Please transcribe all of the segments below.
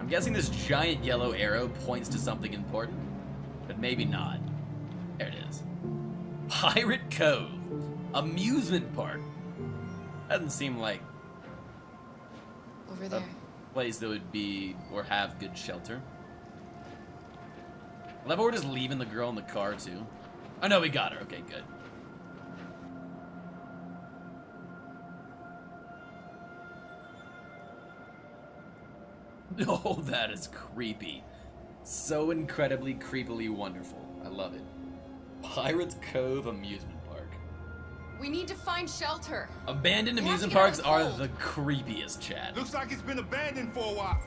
I'm guessing this giant yellow arrow points to something important, but maybe not. There it is. Pirate Cove. Amusement park. Doesn't seem like Over there. a place that would be or have good shelter. I love how we're just leaving the girl in the car too. Oh no, we got her. Okay, good. Oh, that is creepy. So incredibly creepily wonderful. I love it. Pirates Cove Amusement Park. We need to find shelter. Abandoned We have to amusement get out parks of the are cold. the creepiest, Chad. Looks like it's been abandoned for a while.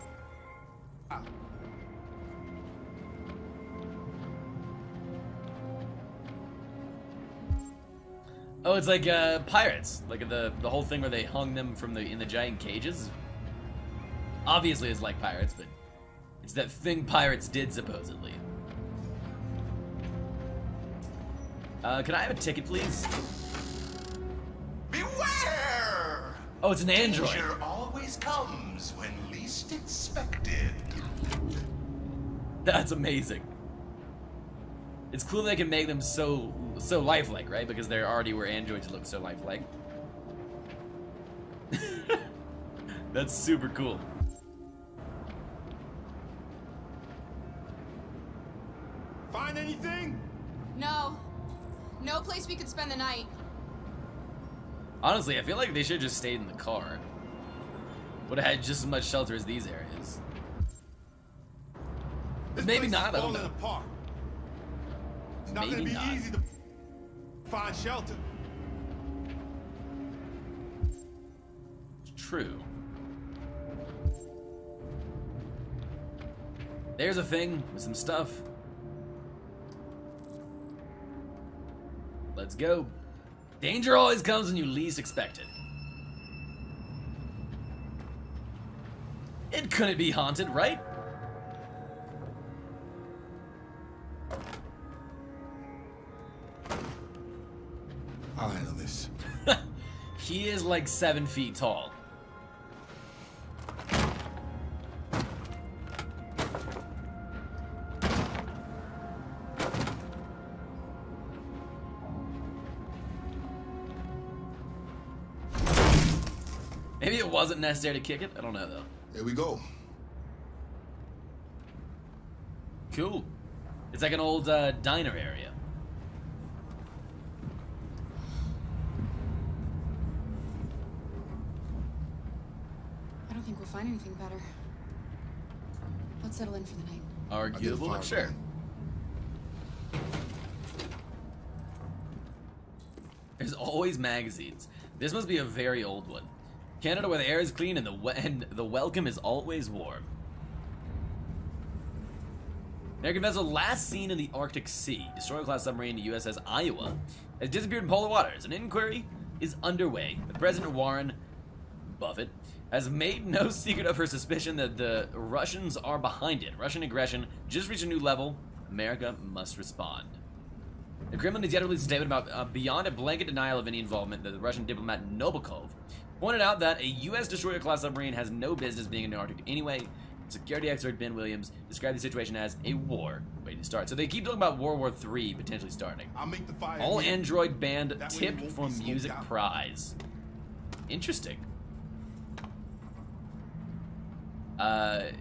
Oh, it's like pirates, like the whole thing where they hung them from in the giant cages. Obviously, it's like pirates, but it's that thing pirates did supposedly. Can I have a ticket, please? Beware! Oh, it's an android. Danger always comes when least expected. That's amazing. It's cool they can make them so lifelike, right? Because there already were androids that look so lifelike. That's super cool. Find anything? No. No place we could spend the night. Honestly, I feel like they should have just stayed in the car. Would have had just as much shelter as these areas. This Maybe place not, is I don't falling know. apart. It's not Maybe gonna be not. easy to find shelter. It's true. There's a thing with some stuff. Let's go. Danger always comes when you least expect it. It couldn't be haunted, right? I'll handle this. He is like 7 feet tall. Maybe it wasn't necessary to kick it. I don't know though. Here we go. Cool. It's like an old diner area. I don't think we'll find anything better. Let's settle in for the night. Arguable, but sure. There's always magazines. This must be a very old one. Canada, where the air is clean and the welcome is always warm. American vessel last seen in the Arctic Sea. Destroyer-class submarine USS Iowa has disappeared in polar waters. An inquiry is underway. The President Warren Buffett has made no secret of her suspicion that the Russians are behind it. Russian aggression just reached a new level. America must respond. The Kremlin has yet to release a statement about beyond a blanket denial of any involvement that the Russian diplomat Novikov pointed out that a U.S. destroyer-class submarine has no business being in the Arctic anyway. Security expert Ben Williams described the situation as a war waiting to start. So they keep talking about World War III potentially starting. I'll make the fire. All here. Android band That way you tipped won't for be smoked music out. prize. Interesting.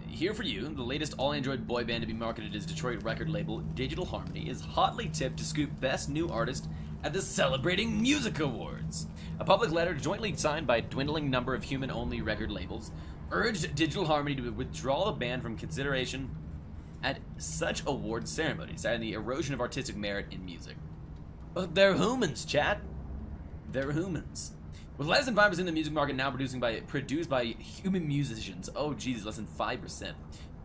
Here for you, the latest all-Android boy band to be marketed as Detroit record label Digital Harmony is hotly tipped to scoop Best New Artist at the Celebrating Music Awards. A public letter jointly signed by a dwindling number of human-only record labels urged Digital Harmony to withdraw the band from consideration at such award ceremonies, citing the erosion of artistic merit in music. But they're humans, chat. They're humans. With less than 5% of the music market now produced by human musicians, oh Jesus, less than 5%.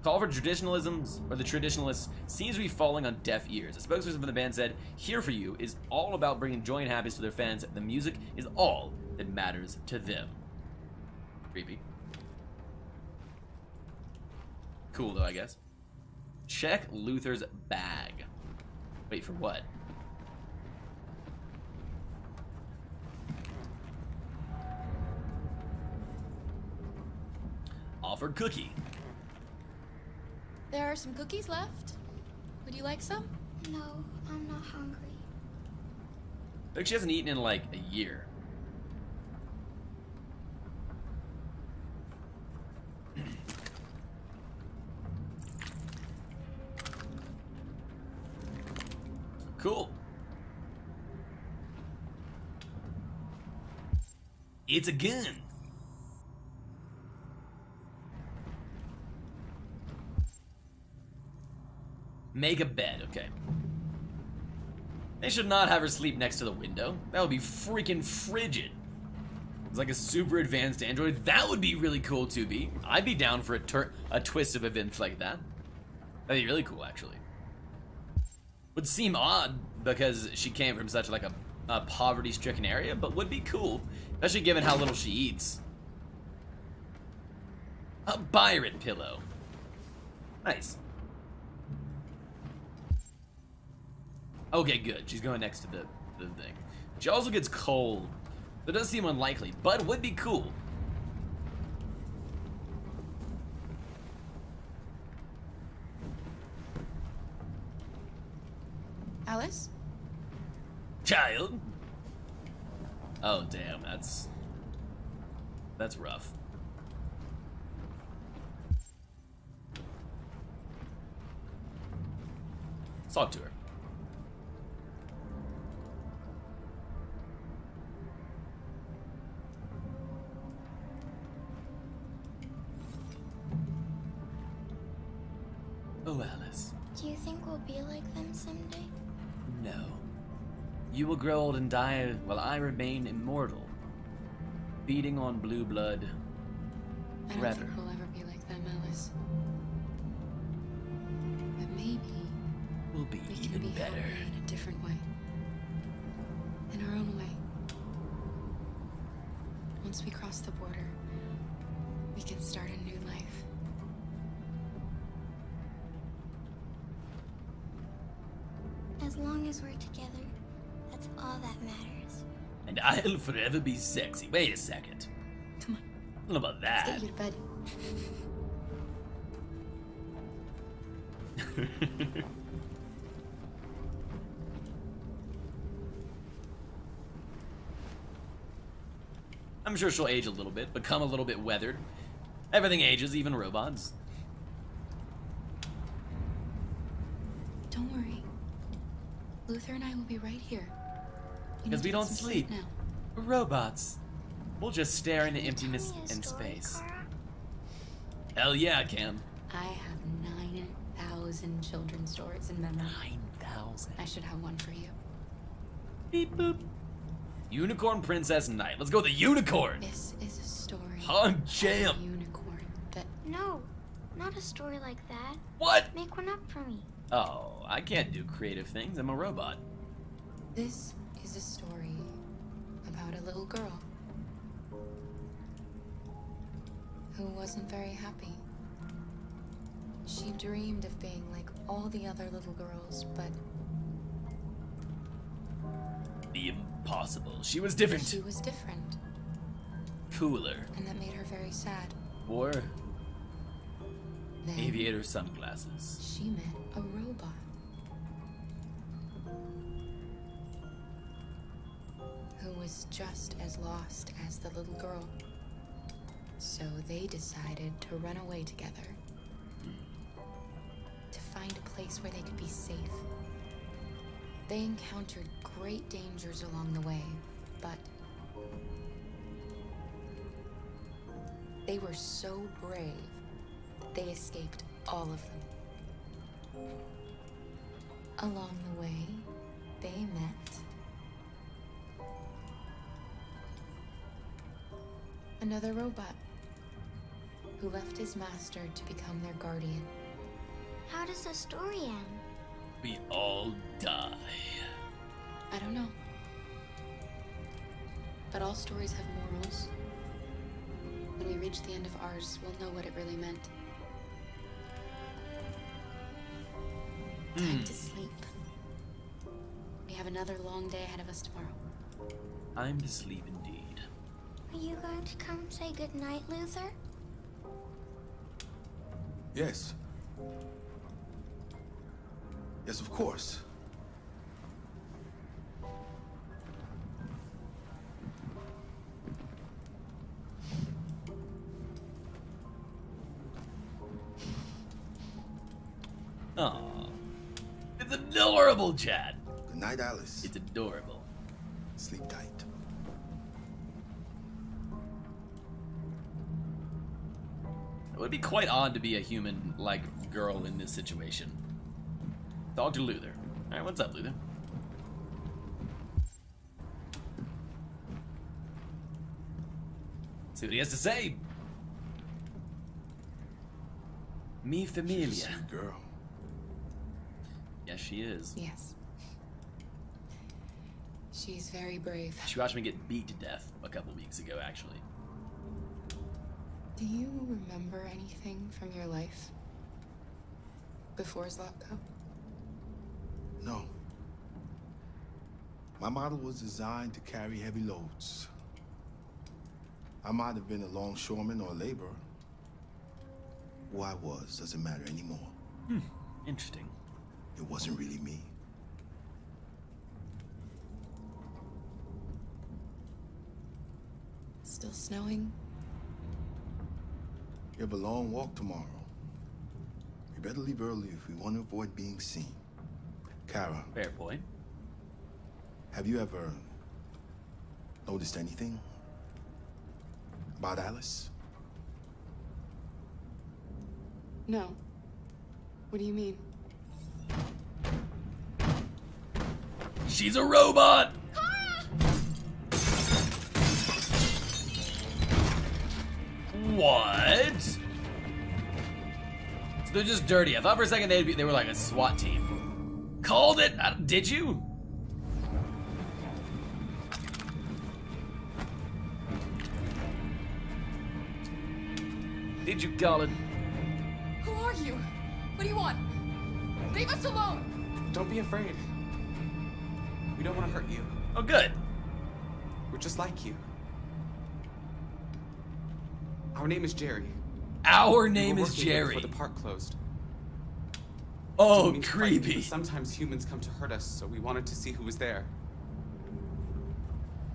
Call for traditionalisms, or the traditionalists, seems to be falling on deaf ears. A spokesperson for the band said, "Here for You is all about bringing joy and happiness to their fans. The music is all that matters to them." Creepy. Cool though, I guess. Check Luther's bag. Wait, for what? Offered cookie. There are some cookies left. Would you like some? No, I'm not hungry. Like she hasn't eaten in like a year. Cool. It's a gun. Make a bed, okay. They should not have her sleep next to the window. That would be freaking frigid. It's like a super advanced android. That would be really cool to be. I'd be down for a twist of events like that. That'd be really cool, actually. Would seem odd because she came from such like a poverty-stricken area, but would be cool, especially given how little she eats. A pirate pillow. Nice. Okay, good. She's going next to the thing. She also gets cold. That does seem unlikely, but would be cool. Alice? Child? Oh, damn, that's rough. Let's talk to her. Oh, Alice. Do you think we'll be like them someday? No. You will grow old and die while I remain immortal. Feeding on blue blood. I don't Forever. think we'll ever be like them, Alice. But maybe Will be we can even be better. happy in a different way. In our own way. Once we cross the border, we can start a new life. As long as we're together, that's all that matters. And I'll forever be sexy. Wait a second. Come on, I don't know about let's that. get you to bed. I'm sure she'll age a little bit, become a little bit weathered. Everything ages, even robots. Don't worry. Luther and I will be right here. You Because need we to get don't some sleep. now. We're robots. We'll just stare into Can you tell emptiness me a and story, space. Clara? Hell yeah, I can. I have 9,000 children's stories in memory. 9,000. I should have one for you. Beep boop. Unicorn Princess Knight. Let's go with the unicorn. This is a story Hon of a champ. unicorn that No, not a story like that. What? Make one up for me. Oh, I can't do creative things. I'm a robot. This is a story about a little girl who wasn't very happy. She dreamed of being like all the other little girls, but The impossible. She was different. she was different, Cooler. and that made her very sad. Or Then aviator sunglasses. she met a robot. Who was just as lost as the little girl. So they decided to run away together. To find a place where they could be safe. They encountered great dangers along the way, but they were so brave that they escaped all of them. Along the way, they met another robot who left his master to become their guardian. How does the story end? We all die. I don't know. But all stories have morals. When we reach the end of ours, we'll know what it really meant. Time to sleep. We have another long day ahead of us tomorrow. I'm to sleep indeed. Are you going to come say goodnight, Luther? Yes. Yes, of course. Aw. It's adorable, Chad. Good night, Alice. It's adorable. Sleep tight. It would be quite odd to be a human, like, girl in this situation. Dr. Luther. Alright, what's up, Luther? See what he has to say. Mi She's a familia. sweet girl. Yes, she is. Yes. She's very brave. She watched me get beat to death a couple weeks ago, actually. Do you remember anything from your life before Zlatko? No. My model was designed to carry heavy loads. I might have been a longshoreman or a laborer. Who I was doesn't matter anymore. Interesting. It wasn't really me. It's still snowing. You have a long walk tomorrow. We better leave early if we want to avoid being seen. Kara, Fair point. have you ever noticed anything about Alice? No. What do you mean? She's a robot! What? So they're just dirty. I thought for a second they were like a SWAT team. Called it? Did you? Did you call it? Who are you? What do you want? Leave us alone! Don't be afraid. We don't want to hurt you. Oh, good. We're just like you. Our name is Jerry. Our We name were is working here Jerry. before the park closed. Oh, Didn't mean to frighten you, creepy. but sometimes humans come to hurt us, so we wanted to see who was there.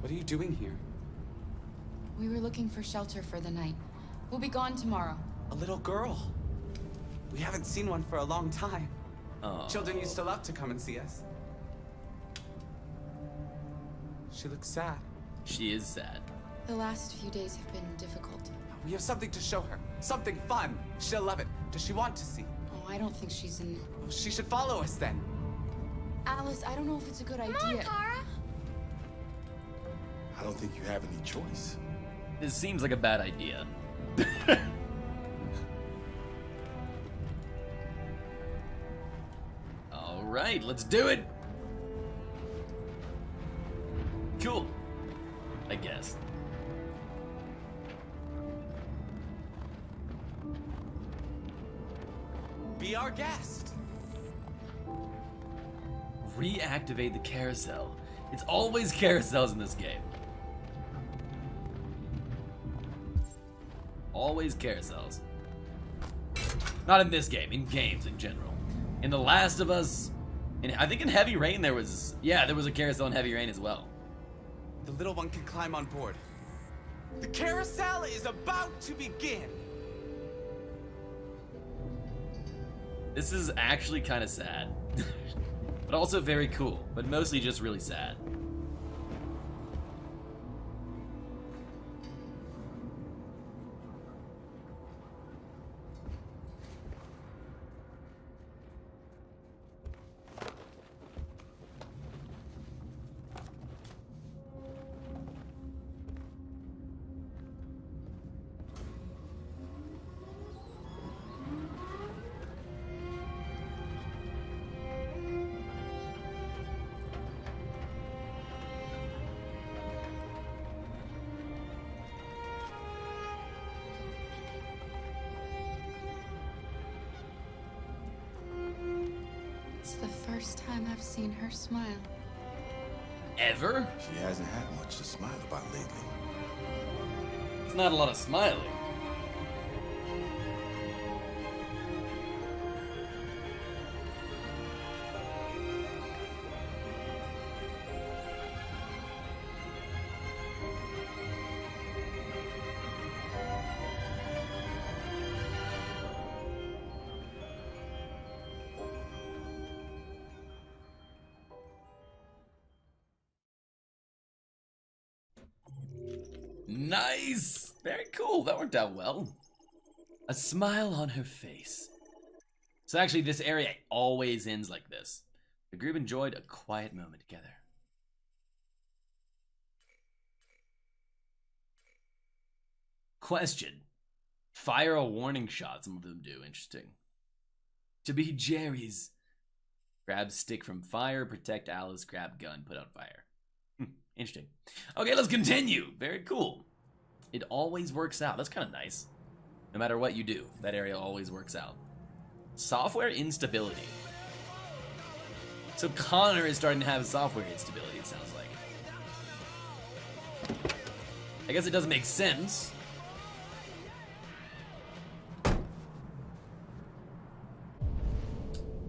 What are you doing here? We were looking for shelter for the night. We'll be gone tomorrow. A little girl. We haven't seen one for a long time. Oh. Children used to love to come and see us. She looks sad. She is sad. The last few days have been difficult. We have something to show her. Something fun. She'll love it. Does she want to see? Oh, I don't think she's in... Well, she should follow us then. Alice, I don't know if it's a good Come idea. on, Kara. I don't think you have any choice. This seems like a bad idea. All right, let's do it. Cool. I guess. Be our guest. Reactivate the carousel. It's always carousels in this game. Always carousels. Not in this game, in games in general. In The Last of Us, and I think in Heavy Rain there was a carousel in Heavy Rain as well. The little one can climb on board. The carousel is about to begin. This is actually kind of sad. But also very cool, but mostly just really sad. It's the first time I've seen her smile. Ever? She hasn't had much to smile about lately. It's not a lot of smiling. Nice! Very cool. That worked out well. A smile on her face. So actually, this area always ends like this. The group enjoyed a quiet moment together. Question. Fire a warning shot, some of them do. Interesting. To be Jerry's. Grab stick from fire, protect Alice, grab gun, put out fire. Interesting. Okay, let's continue. Very cool. It always works out. That's kind of nice. No matter what you do, that area always works out. Software instability. So Connor is starting to have software instability, it sounds like. I guess it doesn't make sense.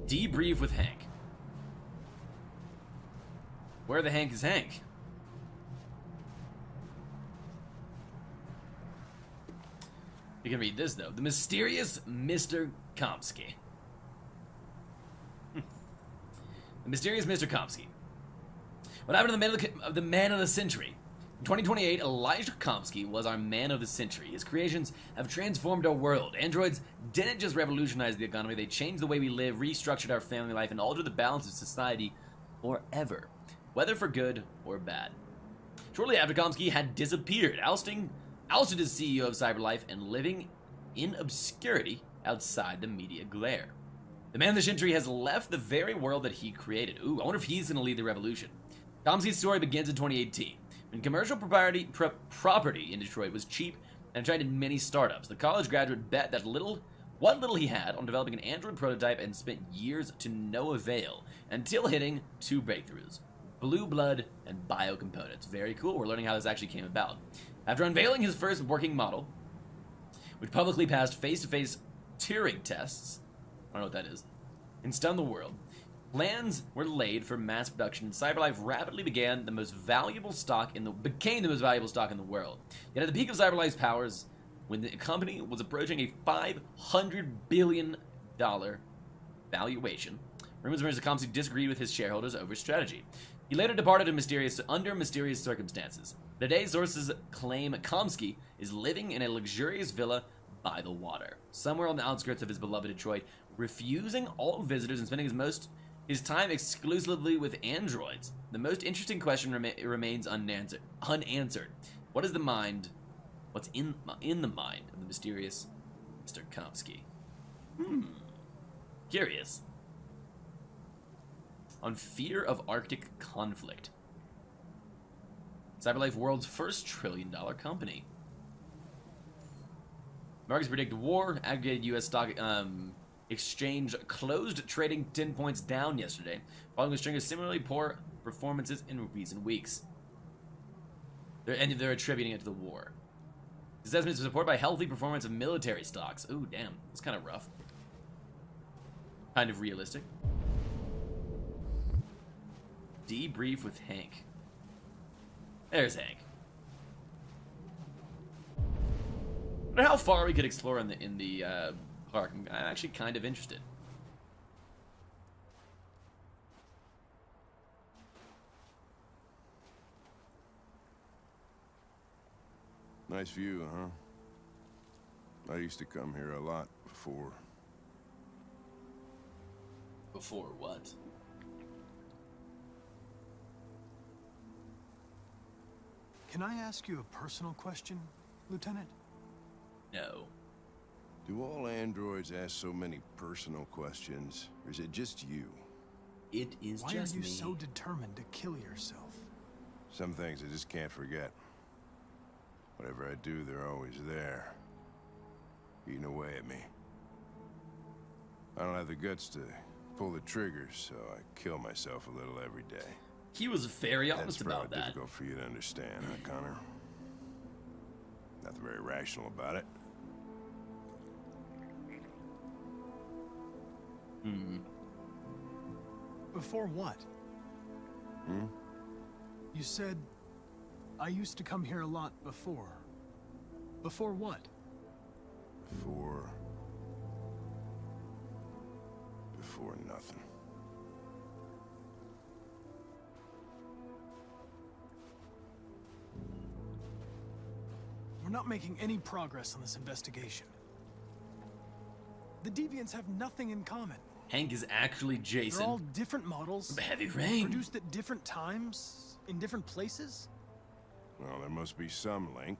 Debrief with Hank. Where the Hank is Hank? You can read this, though. The mysterious Mr. Komsky. The mysterious Mr. Komsky. What happened to the man of the century? In 2028, Elijah Komsky was our man of the century. His creations have transformed our world. Androids didn't just revolutionize the economy, they changed the way we live, restructured our family life, and altered the balance of society forever, whether for good or bad. Shortly after Komsky had disappeared, ousted as CEO of CyberLife and living in obscurity outside the media glare. The man of the century has left the very world that he created. Ooh, I wonder if he's going to lead the revolution. Komsky's story begins in 2018. When commercial property in Detroit was cheap and attracted many startups, the college graduate bet that what little he had on developing an Android prototype and spent years to no avail until hitting two breakthroughs: blue blood and biocomponents. Very cool. We're learning how this actually came about. After unveiling his first working model, which publicly passed face-to-face Turing tests, I don't know what that is, and stunned the world, plans were laid for mass production, and CyberLife rapidly became the most valuable stock in the world. Yet at the peak of CyberLife's powers, when the company was approaching a $500 billion valuation, rumors emerged that Komsky disagreed with his shareholders over strategy. He later departed under mysterious circumstances. Today, sources claim Komsky is living in a luxurious villa by the water, somewhere on the outskirts of his beloved Detroit, refusing all visitors and spending his time exclusively with androids. The most interesting question remains unanswered. What is the mind? What's in the mind of the mysterious Mr. Komsky? Curious. On fear of Arctic conflict. CyberLife, world's first trillion-dollar company. Markets predict war. Aggregated U.S. stock exchange closed trading 10 points down yesterday, following a string of similarly poor performances in recent weeks. They're attributing it to the war. This estimate is supported by healthy performance of military stocks. Ooh, damn. That's kind of rough. Kind of realistic. Debrief with Hank. There's Hank. I wonder how far we could explore in the park. I'm actually kind of interested. Nice view, huh? I used to come here a lot before. Before what? Can I ask you a personal question, Lieutenant? No. Do all androids ask so many personal questions, or is it just you? It is Why just are you me. so determined to kill yourself? Some things I just can't forget. Whatever I do, they're always there, eating away at me. I don't have the guts to pull the triggers, so I kill myself a little every day. He was very honest That's about probably that. difficult for you to understand, huh, Connor? Nothing very rational about it. Before what? You said, I used to come here a lot before. Before what? Before nothing. we're not making any progress on this investigation. The deviants have nothing in common. Hank is actually Jason. They're all different models. Heavy Rain. Produced at different times, in different places. Well, there must be some link.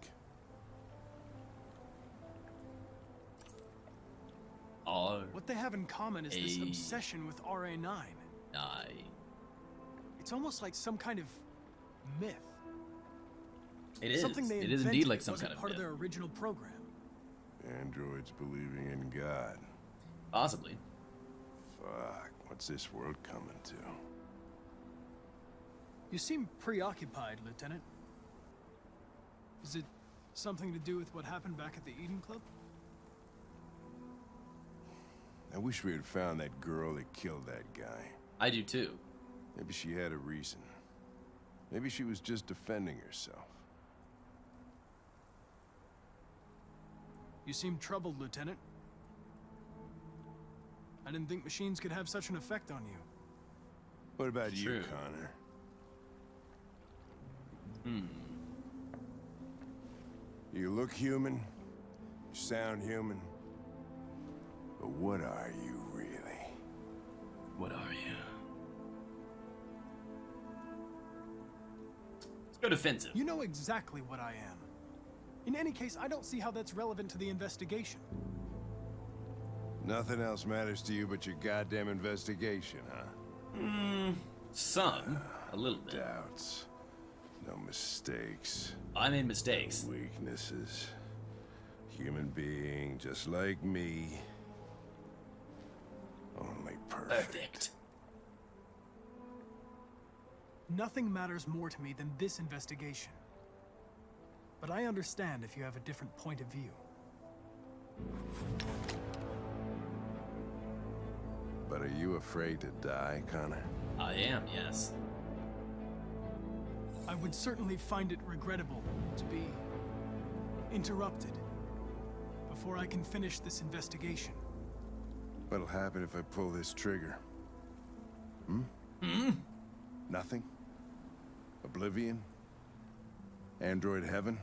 What they have in common is this obsession with RA9. It's almost like some kind of myth. It is. Something they It is invented indeed like that some wasn't kind of part myth. of their original program. Androids believing in God. Possibly. Fuck, what's this world coming to? You seem preoccupied, Lieutenant. Is it something to do with what happened back at the Eden Club? I wish we had found that girl that killed that guy. I do too. Maybe she had a reason. Maybe she was just defending herself. You seem troubled, Lieutenant. I didn't think machines could have such an effect on you. What about you, True. Connor? You look human, you sound human, but what are you really? What are you? Let's go defensive. You know exactly what I am. In any case, I don't see how that's relevant to the investigation. Nothing else matters to you but your goddamn investigation, huh? Some. A little bit. Doubts. No mistakes. I made mistakes. Weaknesses. Human being just like me. Only perfect. Perfect. Nothing matters more to me than this investigation. But I understand if you have a different point of view. But are you afraid to die, Connor? I am, yes. I would certainly find it regrettable to be interrupted before I can finish this investigation. What'll happen if I pull this trigger? Nothing? Oblivion? Android heaven?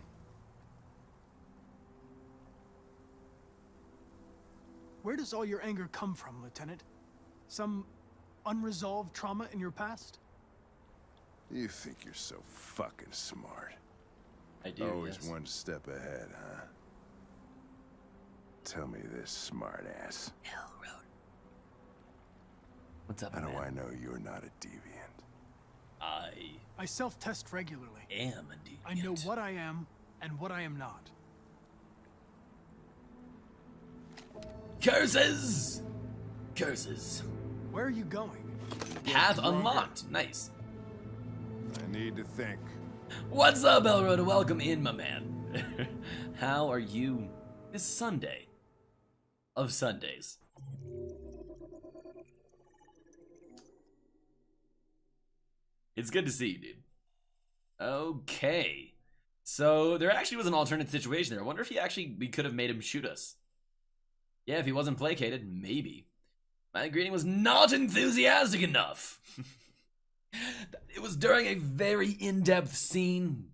Where does all your anger come from, Lieutenant? Some unresolved trauma in your past? You think you're so fucking smart. I do, Always yes. one step ahead, huh? Tell me this, smartass. What's up, How do man? I know you're not a deviant? I self-test regularly. Am a deviant. I know what I am and what I am not. Curses! Curses. Where are you going? Path unlocked. Nice. I need to think. What's up, Elroda? Welcome in, my man. How are you this Sunday of Sundays? It's good to see you, dude. Okay. So there actually was an alternate situation there. I wonder if we could have made him shoot us. Yeah, if he wasn't placated, maybe. My greeting was not enthusiastic enough. It was during a very in-depth scene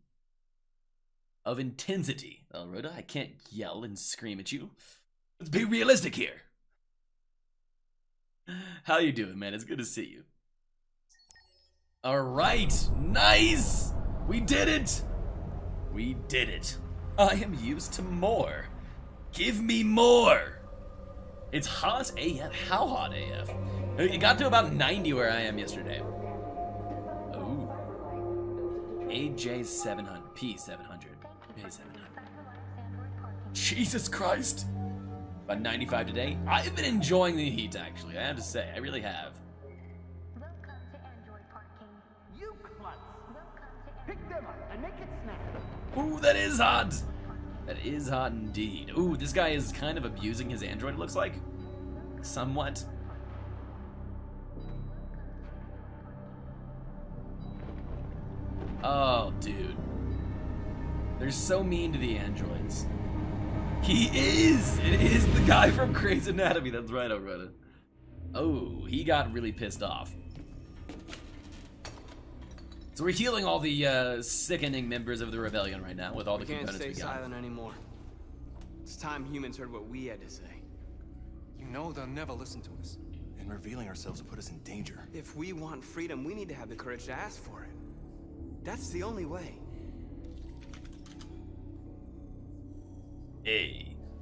of intensity. Elroda, I can't yell and scream at you. Let's be realistic here. How you doing, man? It's good to see you. All right, nice. We did it. We did it. I am used to more. Give me more. It's hot AF. How hot AF? It got to about 90 where I am yesterday. Ooh. AJ700. P700. P700. Jesus Christ. About 95 today. I've been enjoying the heat, actually. I have to say. I really have. You klutz. Pick them up and make it snap. Ooh, that is hot. That is hot indeed. Ooh, this guy is kind of abusing his android, it looks like. Somewhat. Oh, dude. They're so mean to the androids. He is! It is the guy from Grey's Anatomy. That's right, Alberta. Oh, he got really pissed off. So we're healing all the sickening members of the rebellion right now with all the We can't components stay we got. silent anymore. It's time humans heard what we had to say. You know they'll never listen to us. And revealing ourselves will put us in danger. If we want freedom, we need to have the courage to ask for it. That's the only way.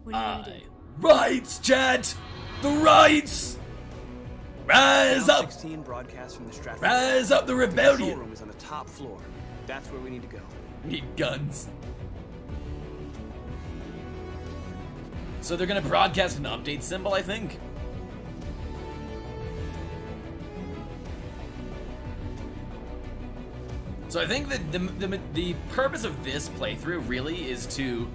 What are you gonna do? Rights, chat! The rights! Rise Channel up! 16 broadcast from the Stratford. Rise up the The control rebellion! room is on the top floor. That's where we need to go. Need guns. So they're gonna broadcast an update symbol, I think. So I think that the purpose of this playthrough really is to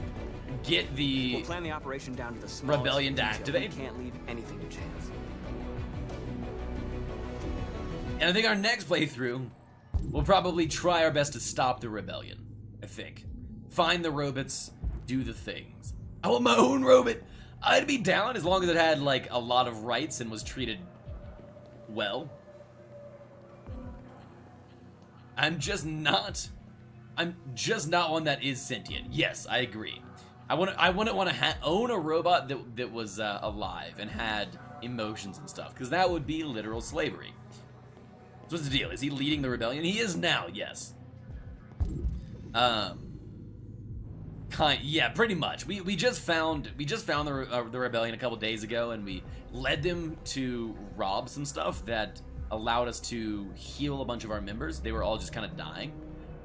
get We'll the plan the operation down to the smallest rebellion to detail. activate. We can't leave anything to chance. And I think our next playthrough, we'll probably try our best to stop the rebellion. I think. Find the robots, do the things. I want my own robot! I'd be down as long as it had, like, a lot of rights and was treated well. I'm just not one that is sentient. Yes, I agree. I wouldn't want to own a robot that was alive and had emotions and stuff, because that would be literal slavery. So what's the deal? Is he leading the rebellion? He is now, yes. Yeah, pretty much. We just found the rebellion a couple days ago, and we led them to rob some stuff that allowed us to heal a bunch of our members. They were all just kind of dying,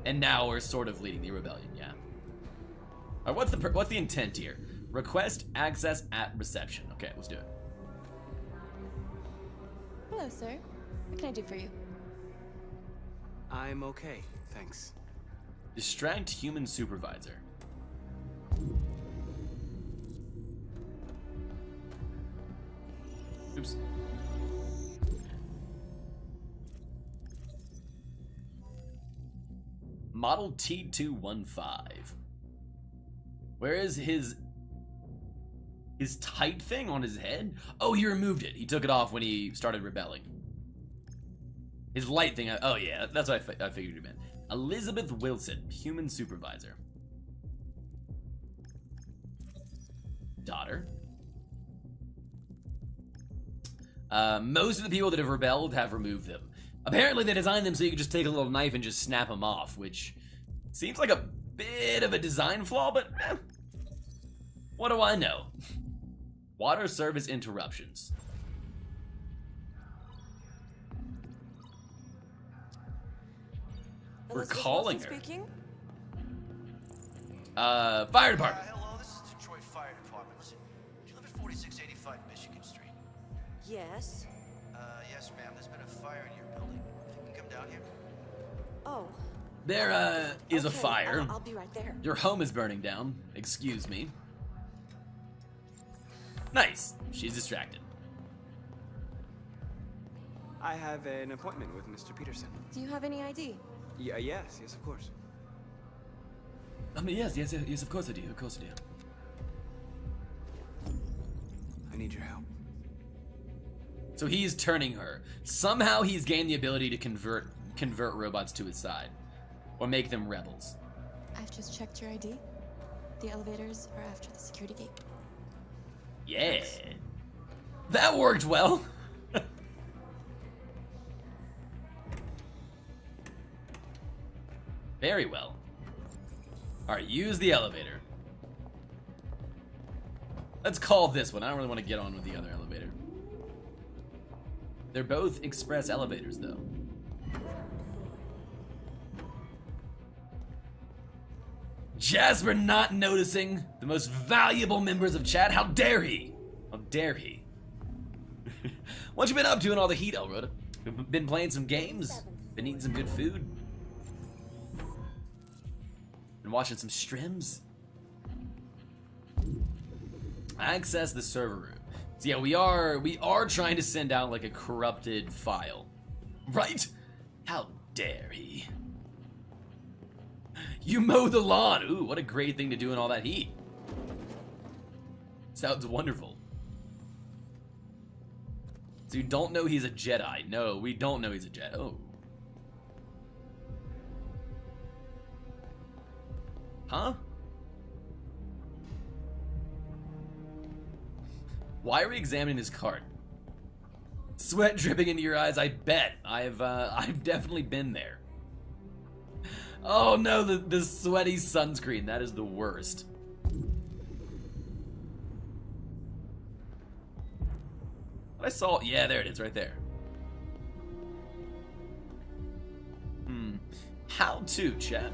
and now we're sort of leading the rebellion. Yeah. All right, what's the intent here? Request access at reception. Okay, let's do it. Hello, sir. What can I do for you? I'm okay, thanks. Distract human supervisor. Oops. Model T215. Where is his tight thing on his head? Oh, he removed it. He took it off when he started rebelling. His light thing. Oh yeah, that's what I figured you meant. Elizabeth Wilson, human supervisor. Daughter. Most of the people that have rebelled have removed them. Apparently they designed them so you could just take a little knife and just snap them off, which seems like a bit of a design flaw, but what do I know? Water service interruptions. We're calling her. Speaking? Fire department. Hello, this is Detroit Fire Department. Do you live at 4685 Michigan Street? Yes. Yes, ma'am. There's been a fire in your building. If you can come down here. Oh. There is a okay, fire. I'll be right there. Your home is burning down. Excuse me. Nice. She's distracted. I have an appointment with Mr. Peterson. Do you have any ID? Yes, of course. I mean, yes, of course I do. Of course I do. I need your help. So he's turning her. Somehow he's gained the ability to convert robots to his side. Or make them rebels. I've just checked your ID. The elevators are after the security gate. Yeah. That worked well. Very well. Alright, use the elevator. Let's call this one. I don't really want to get on with the other elevator. They're both express elevators, though. Jasper not noticing the most valuable members of chat. How dare he? How dare he? What you been up to in all the heat, Elrhoda? Been playing some games? Been eating some good food? Been watching some streams? Access the server room. So yeah, we are trying to send out like a corrupted file. Right? How dare he? You mow the lawn. Ooh, what a great thing to do in all that heat. Sounds wonderful. So you don't know he's a Jedi. No, we don't know he's a Jedi. Oh. Huh? Why are we examining this cart? Sweat dripping into your eyes, I bet. I've definitely been there. Oh no, the sweaty sunscreen, that is the worst. I saw, yeah, there it is, right there. How to, chat?